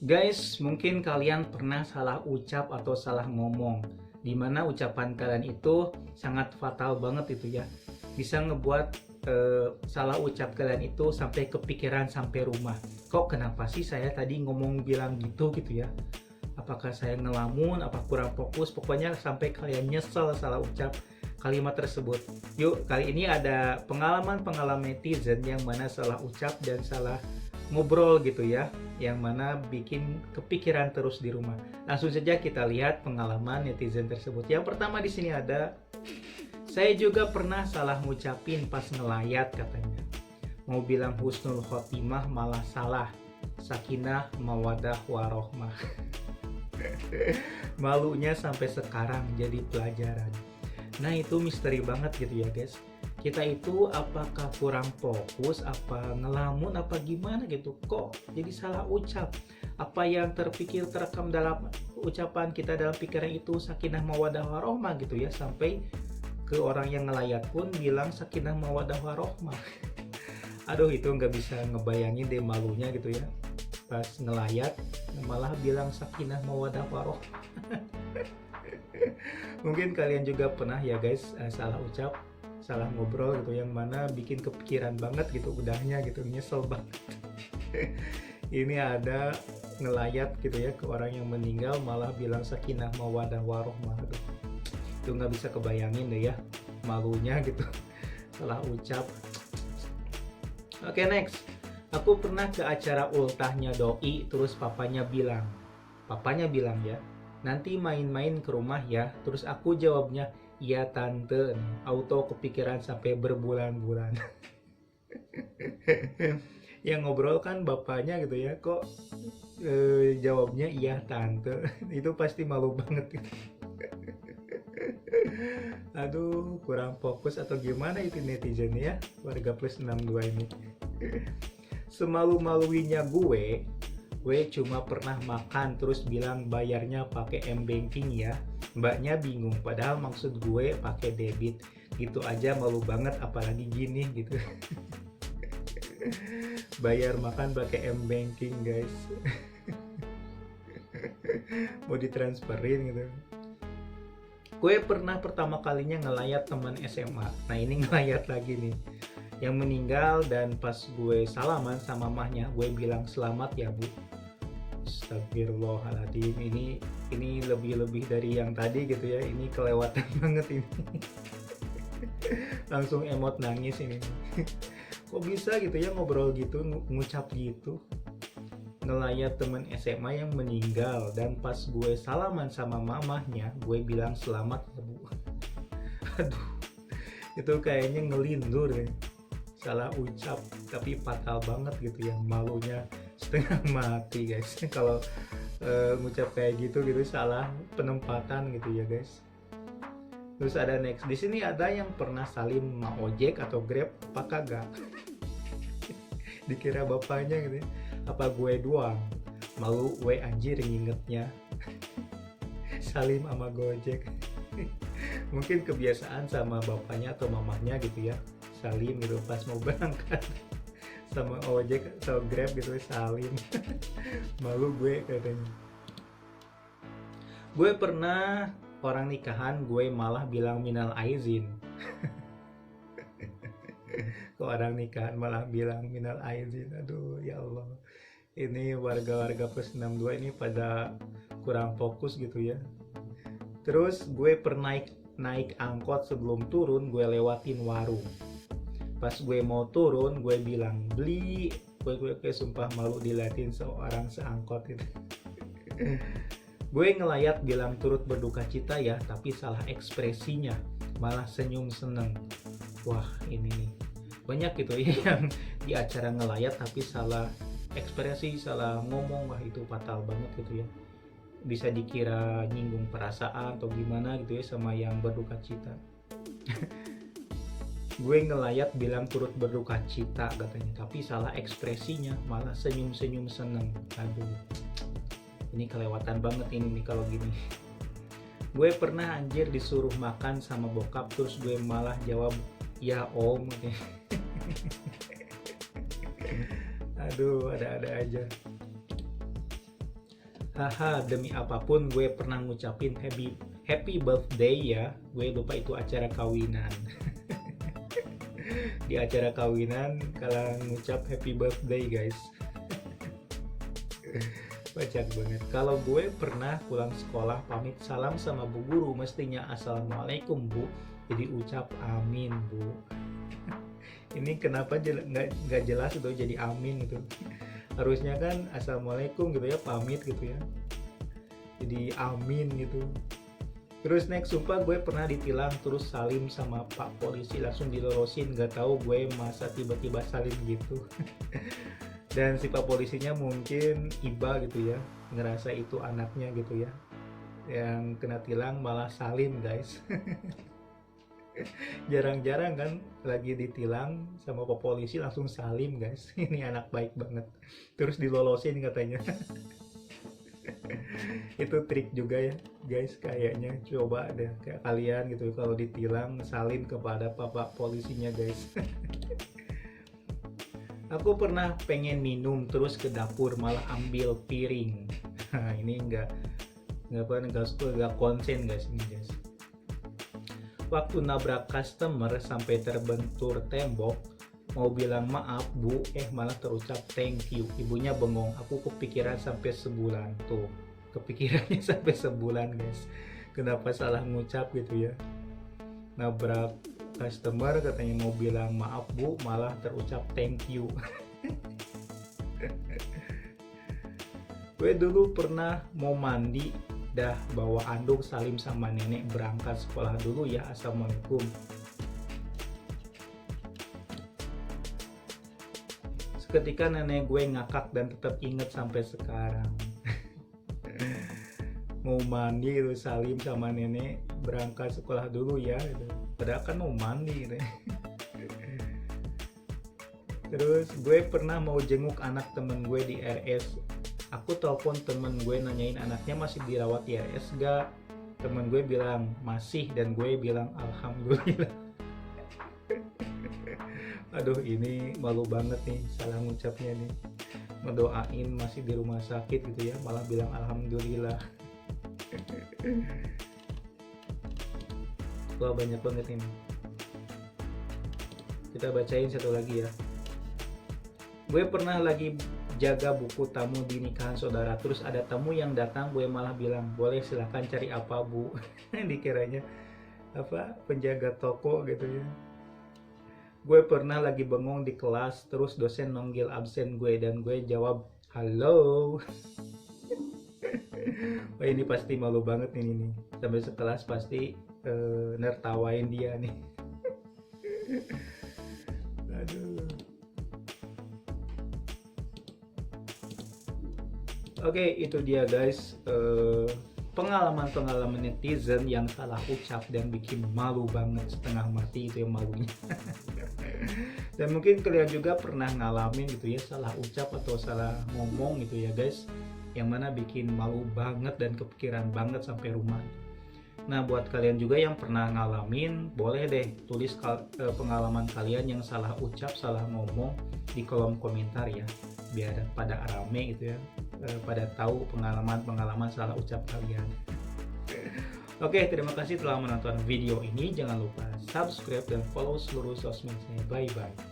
Guys, mungkin kalian pernah salah ucap atau salah ngomong, dimana ucapan kalian itu sangat fatal banget itu ya. Bisa ngebuat salah ucap kalian itu sampai kepikiran sampai rumah. Kok kenapa sih saya tadi ngomong bilang gitu ya? Apakah saya ngelamun, apa kurang fokus, pokoknya sampai kalian nyesel salah ucap kalimat tersebut. Yuk, kali ini ada pengalaman-pengalaman netizen yang mana salah ucap dan salah ngobrol gitu ya, yang mana bikin kepikiran terus di rumah. Langsung saja kita lihat pengalaman netizen tersebut. Yang pertama di sini ada, saya juga pernah salah ngucapin pas ngelayat katanya. Mau bilang husnul khotimah malah salah. Sakinah mawadah warohmah. Malunya sampai sekarang jadi pelajaran. Nah itu misteri banget gitu ya guys. Kita itu apakah kurang fokus, apa ngelamun, apa gimana gitu, kok jadi salah ucap. Apa yang terpikir terekam dalam ucapan kita dalam pikiran itu sakinah mawadah warohmah gitu ya, sampai ke orang yang ngelayat pun bilang sakinah mawadah warohmah. Aduh itu nggak bisa ngebayangin deh malunya gitu ya, pas ngelayat malah bilang sakinah mawadah warohmah. Mungkin kalian juga pernah ya guys salah ucap, salah ngobrol gitu, yang mana bikin kepikiran banget gitu udahnya gitu, nyesel banget. Ini ada ngelayat gitu ya ke orang yang meninggal malah bilang sakinah mawadah warohmah. Aduh, itu nggak bisa kebayangin deh ya malunya gitu, salah ucap. Oke, next. Aku pernah ke acara ultahnya doi, terus papanya bilang ya, nanti main-main ke rumah ya. Terus aku jawabnya, iya tante. Auto kepikiran sampai berbulan-bulan. Yang ngobrol kan bapaknya gitu ya, kok jawabnya iya tante. Itu pasti malu banget. Aduh, kurang fokus atau gimana itu netizen ya, warga plus 62 ini. Semalu-maluinya gue cuma pernah makan terus bilang bayarnya pakai m-banking ya. Mbaknya bingung, padahal maksud gue pakai debit. Gitu aja malu banget, apalagi gini gitu. Bayar makan pakai m-banking guys. Mau ditransferin gitu. Gue pernah pertama kalinya ngelayat teman SMA. Nah ini ngelayat lagi nih, yang meninggal, dan pas gue salaman sama mamahnya gue bilang selamat ya bu. Astagfirullahaladzim, ini lebih dari yang tadi gitu ya, ini kelewatan banget ini. Langsung emot nangis ini. Kok bisa gitu ya ngobrol gitu, ngucap gitu, ngelayat temen SMA yang meninggal, dan pas gue salaman sama mamahnya gue bilang selamat ya bu. Aduh, itu kayaknya ngelindur ya, salah ucap tapi fatal banget gitu ya, malunya setengah mati guys. Kalau ngucap kayak gitu salah penempatan gitu ya guys. Terus ada next, di sini ada yang pernah salim sama ojek atau grab apa kagak. Dikira bapaknya gitu ya, apa gue doang, malu gue anjir ngingetnya. Salim sama gojek. Mungkin kebiasaan sama bapaknya atau mamahnya gitu ya, salim gitu pas mau berangkat. Sama ojek atau grab gitu salim. Malu gue katanya. Gue pernah orang nikahan gue malah bilang minal aizin. Ke orang nikahan malah bilang minal aizin. Aduh ya Allah, ini warga-warga plus 62 ini pada kurang fokus gitu ya. Terus gue pernah naik angkot, sebelum turun gue lewatin warung. Pas gue mau turun gue bilang beli. Gue sumpah malu diliatin seorang seangkot itu. Gue ngelayat bilang turut berduka cita ya, tapi salah ekspresinya, malah senyum seneng. Wah ini nih, banyak gitu ya yang di acara ngelayat tapi salah ekspresi, salah ngomong. Wah itu fatal banget gitu ya, bisa dikira nyinggung perasaan atau gimana gitu ya sama yang berduka cita. Gue ngelayat bilang turut berduka cita katanya, tapi salah ekspresinya, malah senyum-senyum seneng. Aduh, ini kelewatan banget ini nih kalau gini. Gue pernah anjir disuruh makan sama bokap, terus gue malah jawab ya om. Aduh, ada-ada aja. Haha, demi apapun gue pernah ngucapin happy birthday ya. Gue lupa itu acara kawinan. Di acara kawinan kalian ngucap happy birthday guys. Kocak banget. Kalau gue pernah pulang sekolah pamit salam sama bu guru, mestinya assalamualaikum bu, jadi ucap amin bu. Ini kenapa nggak jelas itu jadi amin gitu. Harusnya kan assalamualaikum gitu ya, pamit gitu ya, jadi amin gitu. Terus next, sumpah gue pernah ditilang terus salim sama pak polisi, langsung dilolosin. Gak tahu gue masa tiba-tiba salim gitu. Dan si pak polisinya mungkin iba gitu ya, ngerasa itu anaknya gitu ya, yang kena tilang malah salim guys. Jarang-jarang kan lagi ditilang sama pak polisi langsung salim guys. Ini anak baik banget, terus dilolosin katanya. Itu trik juga ya guys, kayaknya coba deh kayak kalian gitu kalau ditilang salim kepada bapak polisinya guys. Aku pernah pengen minum terus ke dapur malah ambil piring. Nah, ini nggak konsen guys ini guys. Waktu nabrak customer sampai terbentur tembok, mau bilang maaf bu, malah terucap thank you. Ibunya bengong, aku kepikiran sampai sebulan tuh. Kepikirannya sampai sebulan guys. Kenapa salah ngucap gitu ya? Nabrak customer katanya mau bilang maaf bu, malah terucap thank you. Gue dulu pernah mau mandi, dah bawa anduk salim sama nenek, berangkat sekolah dulu ya, assalamualaikum. Seketika nenek gue ngakak dan tetap inget sampai sekarang. Mau mandi gitu salim sama nenek, berangkat sekolah dulu ya gitu. Padahal kan mau mandi gitu. Terus gue pernah mau jenguk anak temen gue di RS. Aku telepon temen gue nanyain anaknya masih dirawat di RS gak. Temen gue bilang masih, dan gue bilang alhamdulillah. Aduh, ini malu banget nih salah ngucapnya nih. Ngedoain masih di rumah sakit gitu ya, malah bilang alhamdulillah. Wah, banyak banget ini. Kita bacain satu lagi ya. Gue pernah lagi jaga buku tamu di nikahan saudara, terus ada tamu yang datang, gue malah bilang boleh silahkan cari apa bu. Dikiranya apa, penjaga toko gitu ya. Gue pernah lagi bengong di kelas, terus dosen manggil absen gue dan gue jawab halo. Wah, ini pasti malu banget ini nih. Sampai sekelas pasti nertawain dia nih. Aduh. Oke, itu dia guys, pengalaman-pengalaman netizen yang salah ucap dan bikin malu banget, setengah mati itu yang malunya. Dan mungkin kalian juga pernah ngalamin gitu ya, salah ucap atau salah ngomong gitu ya guys, yang mana bikin malu banget dan kepikiran banget sampai rumah. Nah, buat kalian juga yang pernah ngalamin, boleh deh tulis pengalaman kalian yang salah ucap, salah ngomong di kolom komentar ya, biar pada rame gitu ya, pada tahu pengalaman salah ucap kalian. Oke, terima kasih telah menonton video ini. Jangan lupa subscribe dan follow seluruh sosmed saya. Bye bye.